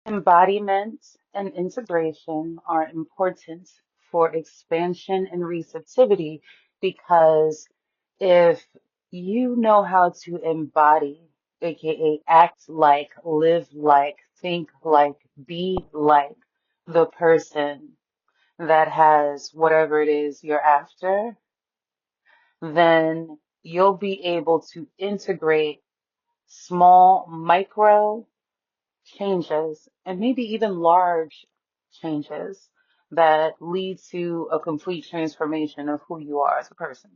Embodiment and integration are important for expansion and receptivity because if you know how to embody, aka act like, live like, think like, be like the person that has whatever it is you're after, then you'll be able to integrate small micro changes and maybe even large changes that lead to a complete transformation of who you are as a person.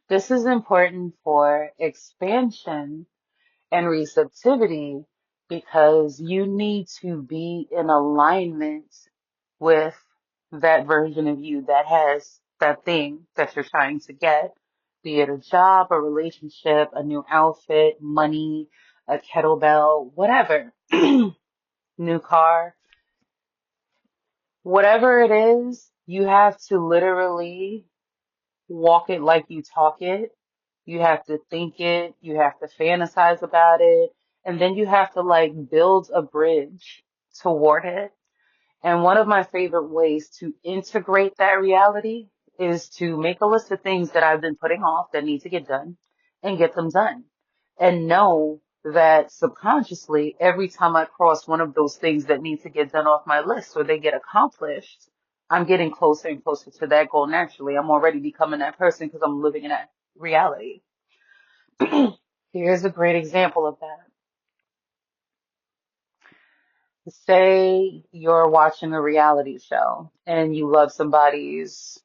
This is important for expansion and receptivity because you need to be in alignment with that version of you that has that thing that you're trying to get, be it a job, a relationship, a new outfit, money, a kettlebell, whatever, new car, whatever it is, you have to literally walk it like you talk it. You have to think it, you have to fantasize about it, and then you have to like build a bridge toward it. And one of my favorite ways to integrate that reality is to make a list of things that I've been putting off that need to get done and get them done. And know that subconsciously, every time I cross one of those things that need to get done off my list or they get accomplished, I'm getting closer and closer to that goal naturally. I'm already becoming that person because I'm living in that reality. Here's a great example of that. Say you're watching a reality show and you love somebody's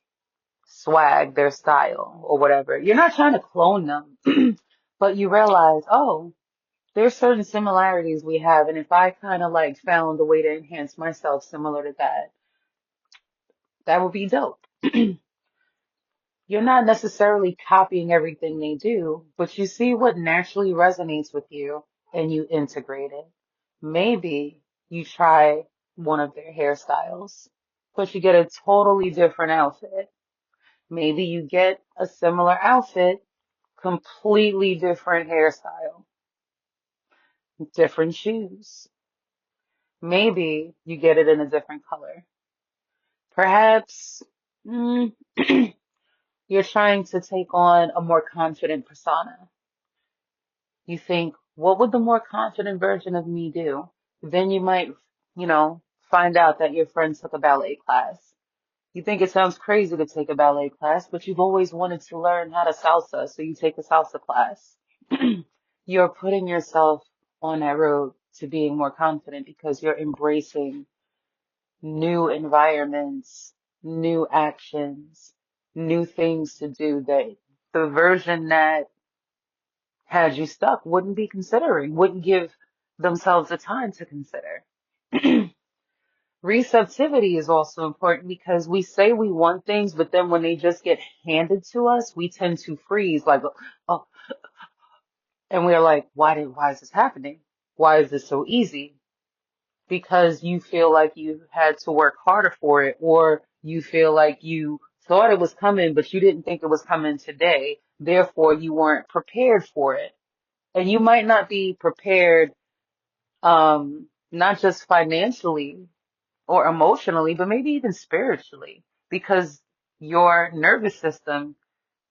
swag, their style, or whatever. You're not trying to clone them, but you realize, oh, there's certain similarities we have, and if I kind of like found a way to enhance myself similar to that, that would be dope. You're not necessarily copying everything they do, but you see what naturally resonates with you and you integrate it. Maybe you try one of their hairstyles, but you get a totally different outfit. Maybe you get a similar outfit, completely different hairstyle, different shoes. Maybe you get it in a different color. Perhaps mm, you're trying to take on a more confident persona. You think, what would the more confident version of me do? Then you might, find out that your friend took a ballet class. You think it sounds crazy to take a ballet class, but you've always wanted to learn how to salsa, so you take a salsa class. You're putting yourself on that road to being more confident because you're embracing new environments, new actions, new things to do that the version that had you stuck wouldn't be considering, wouldn't give themselves the time to consider. Receptivity is also important because we say we want things, but then when they just get handed to us, we tend to freeze like, oh, and we're like, why is this happening? Why is this so easy? Because you feel like you had to work harder for it, or you feel like you thought it was coming, but you didn't think it was coming today. Therefore, you weren't prepared for it. And you might not be prepared, not just financially or emotionally, but maybe even spiritually, because your nervous system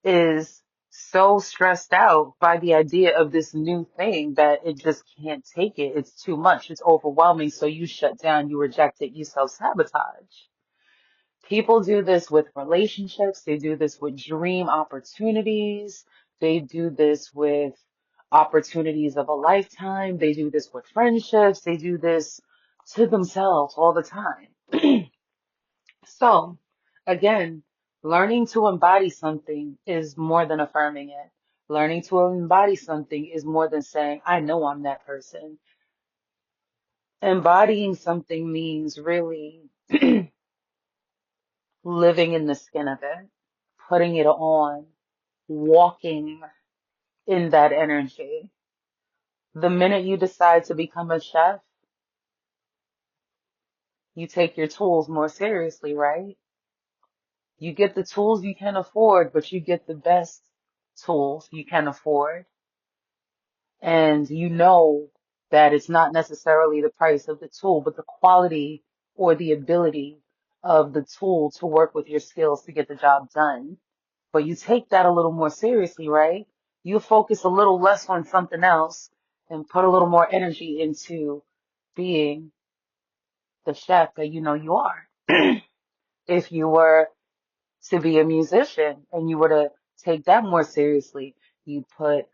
is so stressed out by the idea of this new thing that it just can't take it. It's too much. It's overwhelming. So you shut down, you reject it, you self-sabotage. People do this with relationships. They do this with dream opportunities. They do this with opportunities of a lifetime. They do this with friendships. They do this to themselves all the time. So, again, learning to embody something is more than affirming it. Learning to embody something is more than saying, I know I'm that person. Embodying something means really living in the skin of it, putting it on, walking in that energy. The minute you decide to become a chef, you take your tools more seriously, right? You get the tools you can afford, but you get the best tools you can afford. And you know that it's not necessarily the price of the tool, but the quality or the ability of the tool to work with your skills to get the job done. But you take that a little more seriously, right? You focus a little less on something else and put a little more energy into being the chef that you know you are. If you were to be a musician and you were to take that more seriously, you put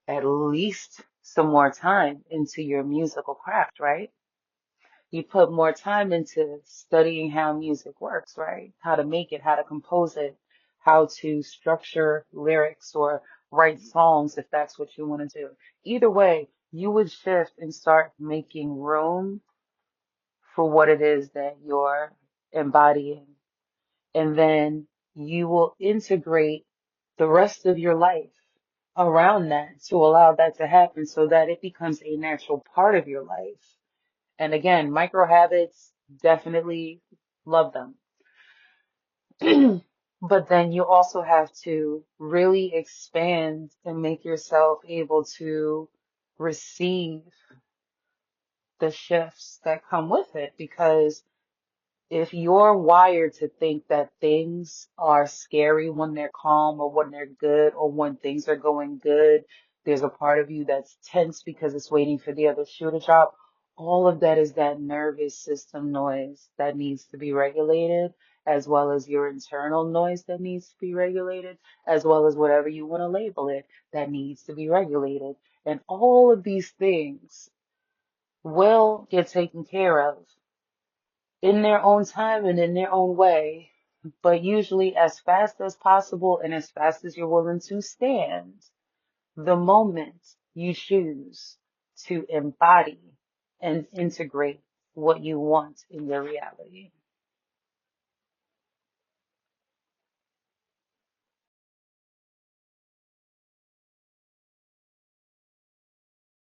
at least some more time into your musical craft, right? You put more time into studying how music works, right? How to make it, how to compose it, how to structure lyrics or write songs if that's what you want to do. Either way, you would shift and start making room for what it is that you're embodying. And then you will integrate the rest of your life around that to allow that to happen so that it becomes a natural part of your life. And again, micro habits, definitely love them. But then you also have to really expand and make yourself able to receive the shifts that come with it, because if you're wired to think that things are scary when they're calm or when they're good or when things are going good, there's a part of you that's tense because it's waiting for the other shoe to drop. All of that is that nervous system noise that needs to be regulated, as well as your internal noise that needs to be regulated, as well as whatever you want to label it that needs to be regulated. And all of these things will get taken care of in their own time and in their own way, but usually as fast as possible and as fast as you're willing to stand the moment you choose to embody and integrate what you want in your reality.